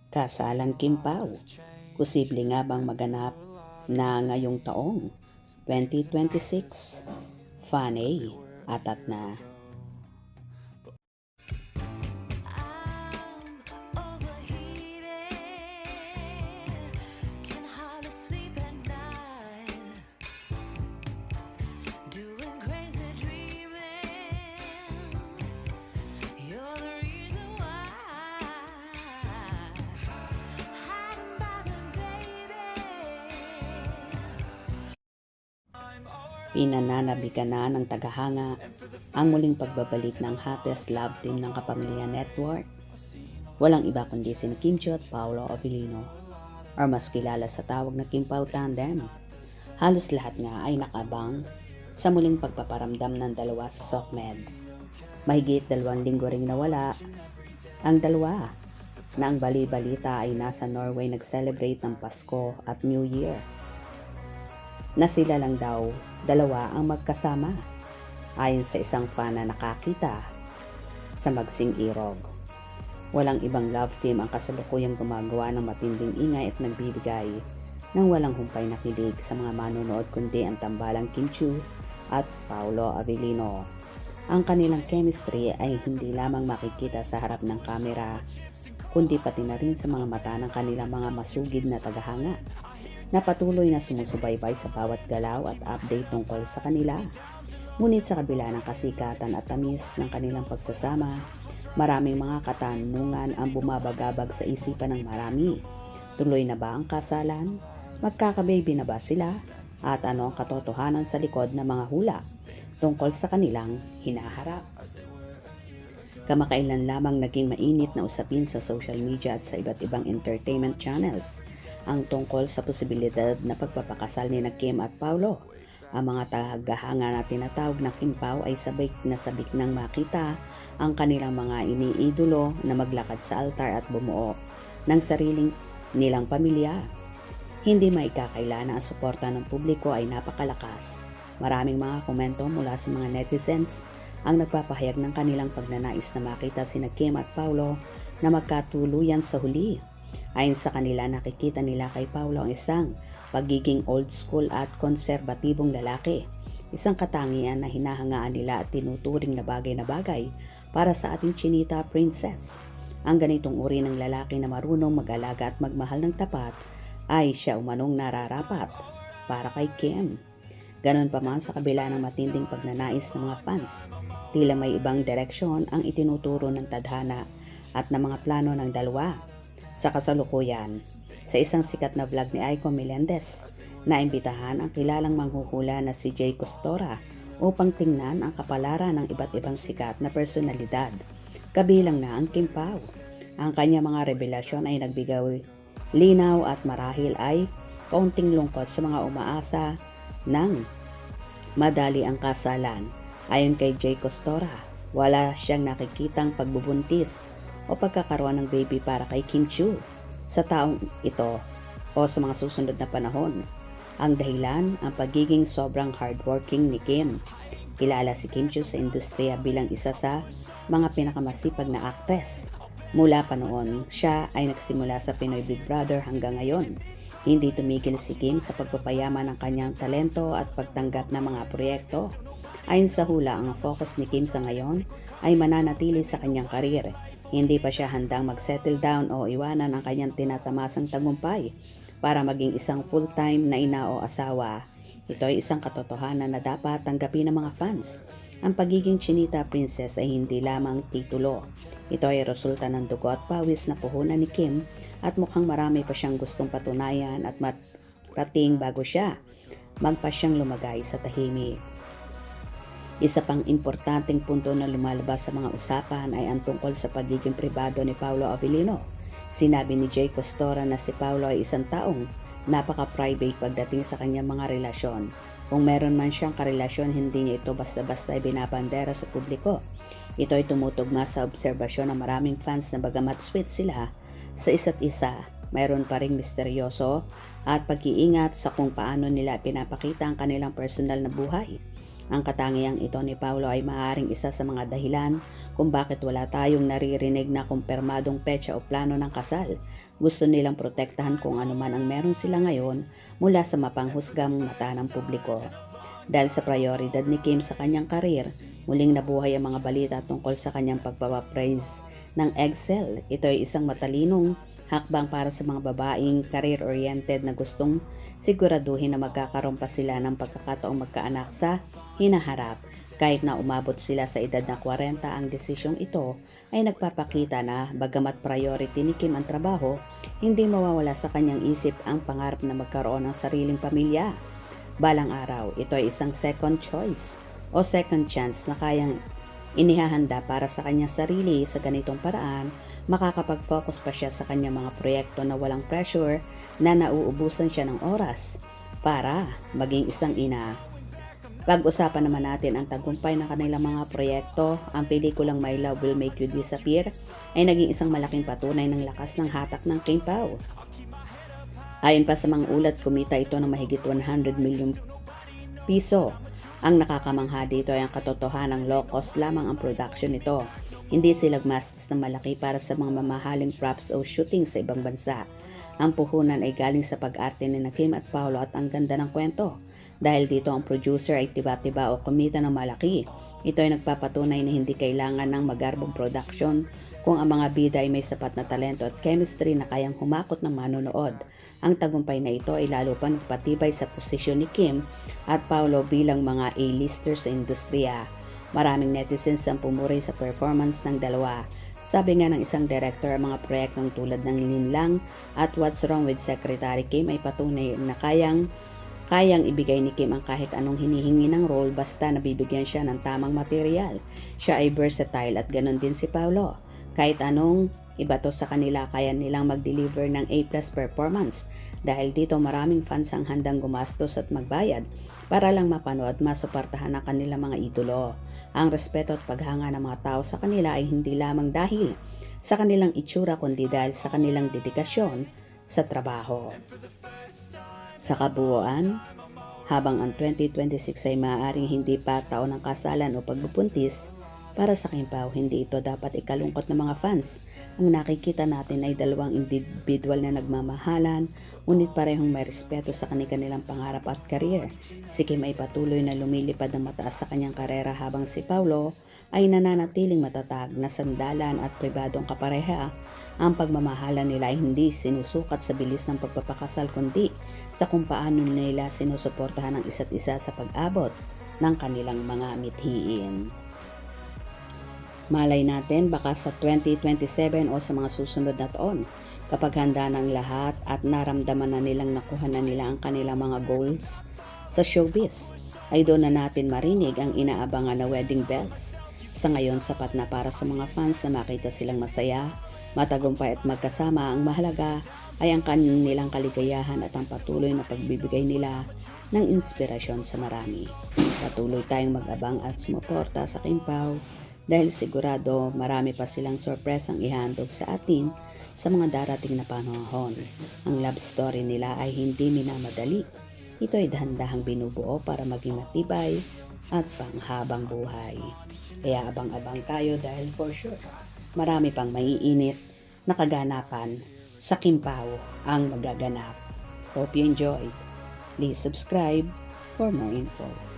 Kasalang Kim Pao, posible nga bang maganap na ngayong taong 2026? Fanay, atat na. Pinananabikan na ng tagahanga ang muling pagbabalik ng hottest love team ng Kapamilya Network. Walang iba kundi si Kim Chiu at Paolo Avellino, or mas kilala sa tawag na Kim Pao Tandem. Halos lahat nga ay nakabang sa muling pagpaparamdam ng dalawa sa SOCMED. Mahigit 2 linggo ring nawala ang dalawa na ang bali-balita ay nasa Norway nag-celebrate ng Pasko at New Year. Na sila lang daw dalawa ang magkasama ayon sa isang fan na nakakita sa Magsing Irog. Walang ibang love team ang kasalukuyang gumagawa ng matinding ingay at nagbibigay ng walang humpay na kilig sa mga manonood kundi ang tambalang Kim Chiu at Paolo Avellino. Ang kanilang chemistry ay hindi lamang makikita sa harap ng kamera kundi pati na rin sa mga mata ng kanilang mga masugid na tagahanga na patuloy na sumusubaybay sa bawat galaw at update tungkol sa kanila. Ngunit sa kabila ng kasikatan at tamis ng kanilang pagsasama, maraming mga katanungan ang bumabagabag sa isipan ng marami. Tuloy na ba ang kasalan? Magkakababy na ba sila? At ano ang katotohanan sa likod ng mga hula tungkol sa kanilang hinaharap? Kamakailan lamang naging mainit na usapin sa social media at sa iba't ibang entertainment channels ang tungkol sa posibilidad na pagpapakasal ni Kim at Paolo. Ang mga tagahanga na tinatawag na Kim Pao ay sabik nang makita ang kanilang mga iniidolo na maglakad sa altar at bumuo ng sariling nilang pamilya. Hindi maikakaila na ang suporta ng publiko ay napakalakas. Maraming mga komento mula sa mga netizens ang nagpapahayag ng kanilang pagnanais na makita sina Kim at Paolo na magkatuluyan sa huli. Ayon sa kanila, nakikita nila kay Paolo ang isang pagiging old school at konserbatibong lalaki. Isang katangian na hinahangaan nila at tinuturing na bagay para sa ating Chinita Princess. Ang ganitong uri ng lalaki na marunong mag-alaga at magmahal ng tapat ay siya umanong nararapat para kay Kim. Ganon pa man sa kabila ng matinding pagnanais ng mga fans, tila may ibang direksyon ang itinuturo ng tadhana at ng mga plano ng dalawa. Sa kasalukuyan, sa isang sikat na vlog ni Aiko Melendez, naimbitahan ang kilalang manghuhula na si Jay Costora upang tingnan ang kapalaran ng iba't ibang sikat na personalidad, kabilang na ang Kim Pao. Ang kanya mga revelasyon ay nagbigay linaw at marahil ay kaunting lungkot sa mga umaasa ng madali ang kasalan. Ayon kay Jay Costora, wala siyang nakikitang pagbubuntis o pagkakaroon ng baby para kay Kim Chiu sa taong ito o sa mga susunod na panahon. Ang dahilan, ang pagiging sobrang hardworking ni Kim. Kilala si Kim Chiu sa industriya bilang isa sa mga pinakamasipag na aktres. Mula pa noon, siya ay nagsimula sa Pinoy Big Brother hanggang ngayon. Hindi tumigil si Kim sa pagpapayaman ng kanyang talento at pagtanggap ng mga proyekto. Ayon sa hula, ang focus ni Kim sa ngayon ay mananatili sa kanyang karir. Hindi pa siya handang mag-settle down o iwanan ang kanyang tinatamasang tagumpay para maging isang full-time na ina o asawa. Ito ay isang katotohanan na dapat tanggapin ng mga fans. Ang pagiging Chinita Princess ay hindi lamang titulo. Ito ay resulta ng dugo at pawis na puhunan ni Kim at mukhang marami pa siyang gustong patunayan at marating bago siya magpasyang lumagay sa tahimik. Isa pang importanteng punto na lumalabas sa mga usapan ay ang tungkol sa pagiging pribado ni Paolo Avellino. Sinabi ni Jay Costora na si Paolo ay isang taong napaka-private pagdating sa kanyang mga relasyon. Kung meron man siyang karelasyon, hindi niya ito basta-basta ibinabandera sa publiko. Ito ay tumutugma sa obserbasyon ng maraming fans na bagamat sweet sila sa isa't isa, mayroon pa ring misteryoso at pag-iingat sa kung paano nila pinapakita ang kanilang personal na buhay. Ang katangiang ito ni Paolo ay maaaring isa sa mga dahilan kung bakit wala tayong naririnig na kumpirmadong petsa o plano ng kasal. Gusto nilang protektahan kung ano man ang meron sila ngayon mula sa mapanghusgang mata ng publiko. Dahil sa prioridad ni Kim sa kanyang karir, muling nabuhay ang mga balita tungkol sa kanyang pagpapapraise ng Excel. Ito ay isang matalinong hakbang para sa mga babaeng career-oriented na gustong siguraduhin na magkakaroon pa sila ng pagkakataong magkaanak sa hinaharap. Kahit na umabot sila sa edad na 40, ang desisyong ito ay nagpapakita na bagamat priority ni Kim ang trabaho, hindi mawawala sa kanyang isip ang pangarap na magkaroon ng sariling pamilya. Balang araw, ito ay isang second choice o second chance na kayang inihahanda para sa kanyang sarili. Sa ganitong paraan, makakapag-focus pa siya sa kanyang mga proyekto na walang pressure na nauubusan siya ng oras para maging isang ina. Pag-usapan naman natin ang tagumpay ng kanilang mga proyekto. Ang pelikulang My Love Will Make You Disappear ay naging isang malaking patunay ng lakas ng hatak ng Kim Pao. Ayon pa sa mga ulat, kumita ito ng mahigit 100 million piso. Ang nakakamangha dito ay ang katotohanan ng low cost lamang ang production nito. Hindi sila gumastos ng malaki para sa mga mamahaling props o shooting sa ibang bansa. Ang puhunan ay galing sa pag-arte ni Kim at Paolo at ang ganda ng kwento. Dahil dito ang producer ay tiba-tiba o kumita ng malaki. Ito ay nagpapatunay na hindi kailangan ng magarbong production kung ang mga bida ay may sapat na talento at chemistry na kayang humakot ng manonood. Ang tagumpay na ito ay lalo pa nagpatibay sa posisyon ni Kim at Paolo bilang mga A-listers sa industriya. Maraming netizens ang pumuri sa performance ng dalawa. Sabi nga ng isang director, ang mga proyektong tulad ng Linlang at What's Wrong with Secretary Kim ay patunay na kayang ibigay ni Kim ang kahit anong hinihingi ng role basta nabibigyan siya ng tamang material. Siya ay versatile at ganon din si Paolo. Kahit anong ibato sa kanila, kaya nilang mag-deliver ng A+ performance. Dahil dito maraming fans ang handang gumastos at magbayad para lang mapanood at masuportahan ang kanilang mga idolo. Ang respeto at paghanga ng mga tao sa kanila ay hindi lamang dahil sa kanilang itsura kundi dahil sa kanilang dedikasyon sa trabaho. Sa kabuuan, habang ang 2026 ay maaaring hindi pa taon ng kasalan o pagbubuntis, para sa Kim Pao, hindi ito dapat ikalungkot ng mga fans. Ang nakikita natin ay dalawang individual na nagmamahalan, ngunit parehong may respeto sa kanilang pangarap at karir. Si Kim ay patuloy na lumilipad ng mataas sa kanyang karera habang si Paolo ay nananatiling matatag na sandalan at pribadong kapareha. Ang pagmamahalan nila ay hindi sinusukat sa bilis ng pagpapakasal kundi sa kung paano nila sinusuportahan ang isa't isa sa pag-abot ng kanilang mga mithiin. Malay natin baka sa 2027 o sa mga susunod na taon, kapag handa ng lahat at naramdaman na nilang nakuha na nila ang kanilang mga goals sa showbiz, ay doon na natin marinig ang inaabangan na wedding bells. Sa ngayon, sapat na para sa mga fans na makita silang masaya, matagumpay at magkasama. Ang mahalaga ay ang kanilang kaligayahan at ang patuloy na pagbibigay nila ng inspirasyon sa marami. Patuloy tayong mag-abang at sumuporta sa Kim Pao dahil sigurado marami pa silang sorpresang ihandog sa atin sa mga darating na panahon. Ang love story nila ay hindi minamadali. Ito ay dahan-dahang binubuo para maging matibay at panghabang buhay. Kaya abang-abang tayo dahil for sure, marami pang maiinit na kaganapan sa Kim Pao ang magaganap. Hope you enjoyed. Please subscribe for more info.